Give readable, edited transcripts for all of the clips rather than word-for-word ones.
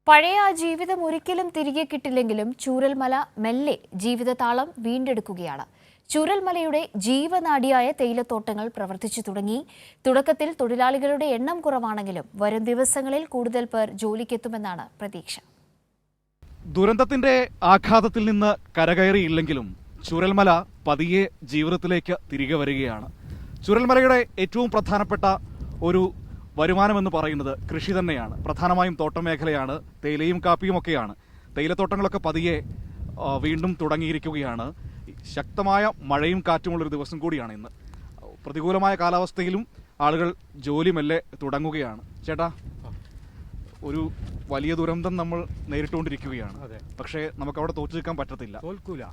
പഴയ ആ ജീവിതം ഒരിക്കലും തിരികെ കിട്ടില്ലെങ്കിലും ചൂരൽമല മെല്ലെ ജീവിതതാളം വീണ്ടെടുക്കുകയാണ്. ചൂരൽമലയുടെ ജീവനാഡിയായ തേയിലത്തോട്ടങ്ങൾ പ്രവർത്തിച്ചു തുടങ്ങി. തുടക്കത്തിൽ തൊഴിലാളികളുടെ എണ്ണം കുറവാണെങ്കിലും വരും ദിവസങ്ങളിൽ കൂടുതൽ പേർ ജോലിക്കെത്തുമെന്നാണ് പ്രതീക്ഷ. ദുരന്തത്തിന്റെ ആഘാതത്തിൽ നിന്ന് കരകയറിയില്ലെങ്കിലും ചൂരൽമല പതിയെ ജീവിതത്തിലേക്ക് തിരികെ വരികയാണ്. ചൂരൽമലയുടെ ഏറ്റവും പ്രധാനപ്പെട്ട ഒരു വരുമാനമെന്ന് പറയുന്നത് കൃഷി തന്നെയാണ്. പ്രധാനമായും തോട്ടം മേഖലയാണ്, തേയിലയും കാപ്പിയും ഒക്കെയാണ്. തേയിലത്തോട്ടങ്ങളൊക്കെ പതിയെ വീണ്ടും തുടങ്ങിയിരിക്കുകയാണ്. ശക്തമായ മഴയും കാറ്റുമുള്ളൊരു ദിവസം കൂടിയാണ് ഇന്ന്. പ്രതികൂലമായ കാലാവസ്ഥയിലും ആളുകൾ ജോലി മെല്ലെ തുടങ്ങുകയാണ്. ചേട്ടാ, ഒരു വലിയ ദുരന്തം നമ്മൾ നേരിട്ടുകൊണ്ടിരിക്കുകയാണ്. പക്ഷേ നമുക്ക് അവിടെ തോറ്റു നിൽക്കാൻ പറ്റത്തില്ല. തോൽക്കൂല.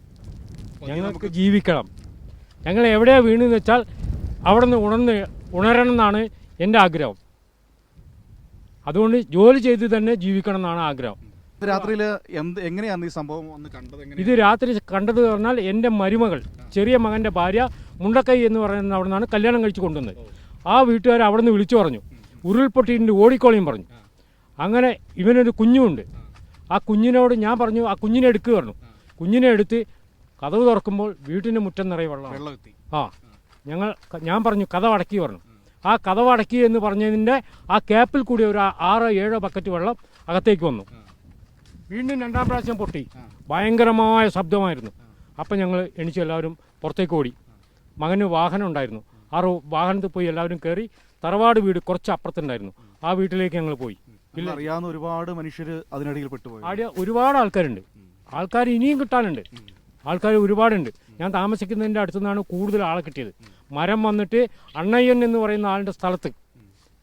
ഞങ്ങൾക്ക് ജീവിക്കണം. ഞങ്ങൾ എവിടെയാണ് വീണെന്ന് വെച്ചാൽ അവിടെ നിന്ന് ഉണരണം എന്നാണ് എൻ്റെ ആഗ്രഹം. അതുകൊണ്ട് ജോലി ചെയ്ത് തന്നെ ജീവിക്കണം എന്നാണ് ആഗ്രഹം. രാത്രിയിൽ എങ്ങനെയാണ് ഈ സംഭവം ഒന്ന് കണ്ടത്? ഇത് രാത്രി കണ്ടത് പറഞ്ഞാൽ എൻ്റെ മരുമകൾ, ചെറിയ മകൻ്റെ ഭാര്യ മുണ്ടക്കൈ എന്ന് പറയുന്ന അവിടെ നിന്നാണ് കല്യാണം കഴിച്ച് കൊണ്ടുവന്നത്. ആ വീട്ടുകാർ അവിടെ നിന്ന് വിളിച്ചു പറഞ്ഞു, ഉരുൾപൊട്ടിയിട്ട് ഓടിക്കോളിയും പറഞ്ഞു. അങ്ങനെ ഇവനൊരു കുഞ്ഞുണ്ട്. ആ കുഞ്ഞിനോട് ഞാൻ പറഞ്ഞു, ആ കുഞ്ഞിനെ എടുക്കുക പറഞ്ഞു. കുഞ്ഞിനെ എടുത്ത് കതവ് തുറക്കുമ്പോൾ വീട്ടിൻ്റെ മുറ്റം നിറയെ വെള്ളം. ഞാൻ പറഞ്ഞു കതവ് അടക്കി പറഞ്ഞു. ആ കതവ് അടക്കി എന്ന് പറഞ്ഞതിൻ്റെ ആ ക്യാപ്പിൽ കൂടി ഒരു 6-7 ബക്കറ്റ് വെള്ളം അകത്തേക്ക് വന്നു. വീണ്ടും രണ്ടാം പ്രാവശ്യം പൊട്ടി. ഭയങ്കരമായ ശബ്ദമായിരുന്നു. അപ്പം ഞങ്ങൾ എണീച്ച് എല്ലാവരും പുറത്തേക്ക് ഓടി. മകന് വാഹനം ഉണ്ടായിരുന്നു. ആ വാഹനത്തിൽ പോയി എല്ലാവരും കയറി. തറവാട് വീട് കുറച്ച് അപ്പുറത്തുണ്ടായിരുന്നു. ആ വീട്ടിലേക്ക് ഞങ്ങൾ പോയി. അറിയാവുന്ന ഒരുപാട് മനുഷ്യർ അതിനിടയിൽ പെട്ടുപോയി. അവിടെ ഒരുപാട് ആൾക്കാരുണ്ട്. ആൾക്കാർ ഇനിയും കിട്ടാനുണ്ട്. ആൾക്കാർ ഒരുപാടുണ്ട്. ഞാൻ താമസിക്കുന്നതിൻ്റെ അടുത്തു നിന്നാണ് കൂടുതൽ ആളെ കിട്ടിയത്. മരം വന്നിട്ട് അണ്ണയ്യൻ എന്ന് പറയുന്ന ആളുടെ സ്ഥലത്ത്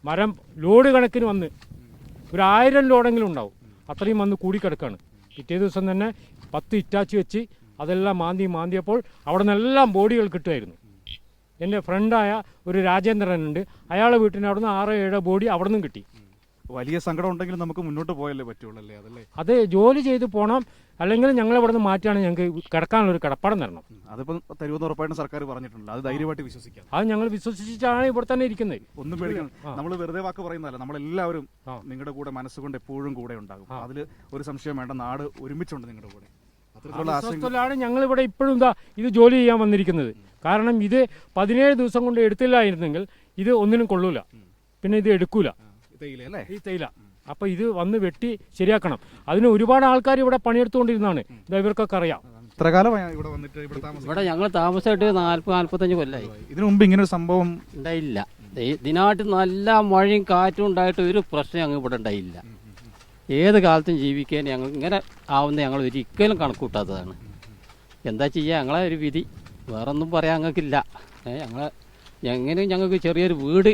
മരം ലോഡ് കണക്കിന് വന്ന് 1000 ലോഡെങ്കിലും ഉണ്ടാവും. അത്രയും വന്ന് കൂടിക്കിടക്കാണ്. പിറ്റേ ദിവസം തന്നെ 10 ഇറ്റാച്ചി വെച്ച് അതെല്ലാം മാന്തിയപ്പോൾ അവിടെ നിന്നെല്ലാം ബോഡികൾ കിട്ടുമായിരുന്നു. എൻ്റെ ഫ്രണ്ടായ ഒരു രാജേന്ദ്രനുണ്ട്. അയാളുടെ വീട്ടിൻ്റെ അവിടെ നിന്ന് 6-7 ബോഡി അവിടെ നിന്നും കിട്ടി. വലിയ സങ്കടം ഉണ്ടെങ്കിലും നമുക്ക് മുന്നോട്ട് പോയല്ലേ പറ്റുള്ളൂ. അതല്ലേ? അത് ജോലി ചെയ്ത് പോകണം. അല്ലെങ്കിൽ ഞങ്ങൾ ഇവിടെ നിന്ന് മാറ്റിയാണ് ഞങ്ങൾക്ക് കിടക്കാനുള്ളൊരു കിടപ്പാടം തരണം. അതിപ്പോൾ തരുമെന്ന് ഉറപ്പായിട്ടും സർക്കാർ പറഞ്ഞിട്ടുണ്ട്. അത് ധൈര്യമായിട്ട് വിശ്വസിക്കാം. അത് ഞങ്ങൾ വിശ്വസിച്ചാണ് ഇവിടെ തന്നെ ഇരിക്കുന്നത്. ഒന്നും പേടിക്കണം. നമ്മൾ വെറുതെ വാക്ക് പറയുന്നതല്ല. നമ്മളെല്ലാവരും നിങ്ങളുടെ കൂടെ മനസ്സുകൊണ്ട് എപ്പോഴും കൂടെ ഉണ്ടാകും. അതിൽ ഒരു സംശയം വേണ്ട. നാട് ഒരുമിച്ചുണ്ട് നിങ്ങളുടെ കൂടെ. അത്രത്തോളാണ് ഞങ്ങളിവിടെ ഇപ്പോഴും ഇത് ജോലി ചെയ്യാൻ വന്നിരിക്കുന്നത്. കാരണം ഇത് 17 ദിവസം കൊണ്ട് എടുത്തില്ലായിരുന്നെങ്കിൽ ഇത് ഒന്നിനും കൊള്ളൂല. പിന്നെ ഇത് എടുക്കൂല ഈ തേയില. അപ്പൊ ഇത് വന്ന് വെട്ടി ശരിയാക്കണം. അതിന് ഒരുപാട് ആൾക്കാർ ഇവിടെ പണിയെടുത്തുകൊണ്ടിരുന്നതാണ്. ഇവർക്കൊക്കെ അറിയാം. ഇവിടെ ഞങ്ങൾ താമസമായിട്ട് 40-45 കൊല്ലമായി. ഇതിനു മുമ്പ് ഇങ്ങനെ ഒരു സംഭവം ഉണ്ടായില്ല. ഇതിനായിട്ട് നല്ല മഴയും കാറ്റും ഉണ്ടായിട്ട് ഒരു പ്രശ്നം ഞങ്ങൾ ഇവിടെ ഉണ്ടായില്ല. ഏത് കാലത്തും ജീവിക്കാൻ ഞങ്ങൾ ഇങ്ങനെ ആവുന്ന ഞങ്ങൾ ഒരിക്കലും കണക്കൂട്ടാത്തതാണ്. എന്താ ചെയ്യുക, ഞങ്ങളെ ഒരു വിധി. വേറൊന്നും പറയാൻ ഞങ്ങൾക്കില്ല. എങ്ങനെയും ഞങ്ങൾക്ക് ചെറിയൊരു വീട്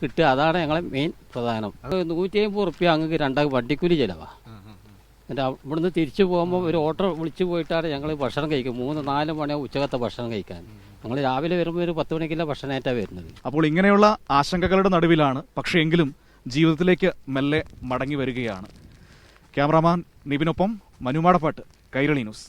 കിട്ടുക, അതാണ് ഞങ്ങളെ മെയിൻ പ്രധാനം. 150 റുപ്യ ഞങ്ങൾക്ക് 2 വണ്ടിക്കൂലി ചിലവാ. എന്നിട്ട് ഇവിടുന്ന് തിരിച്ചു പോകുമ്പോൾ ഒരു ഓട്ടോ വിളിച്ചു പോയിട്ടാണ് ഞങ്ങൾ ഭക്ഷണം കഴിക്കും. 3-4 മണിയാവും ഉച്ചകത്തെ ഭക്ഷണം കഴിക്കാൻ. ഞങ്ങൾ രാവിലെ വരുമ്പോൾ ഒരു 10 മണിക്കുള്ള ഭക്ഷണമായിട്ടാണ് വരുന്നത്. അപ്പോൾ ഇങ്ങനെയുള്ള ആശങ്കകളുടെ നടുവിലാണ് പക്ഷേ എങ്കിലും ജീവിതത്തിലേക്ക് മെല്ലെ മടങ്ങി വരികയാണ്. ക്യാമറാമാൻ നിബിനൊപ്പം മനുമാടപ്പാട്ട്, കൈരളി ന്യൂസ്.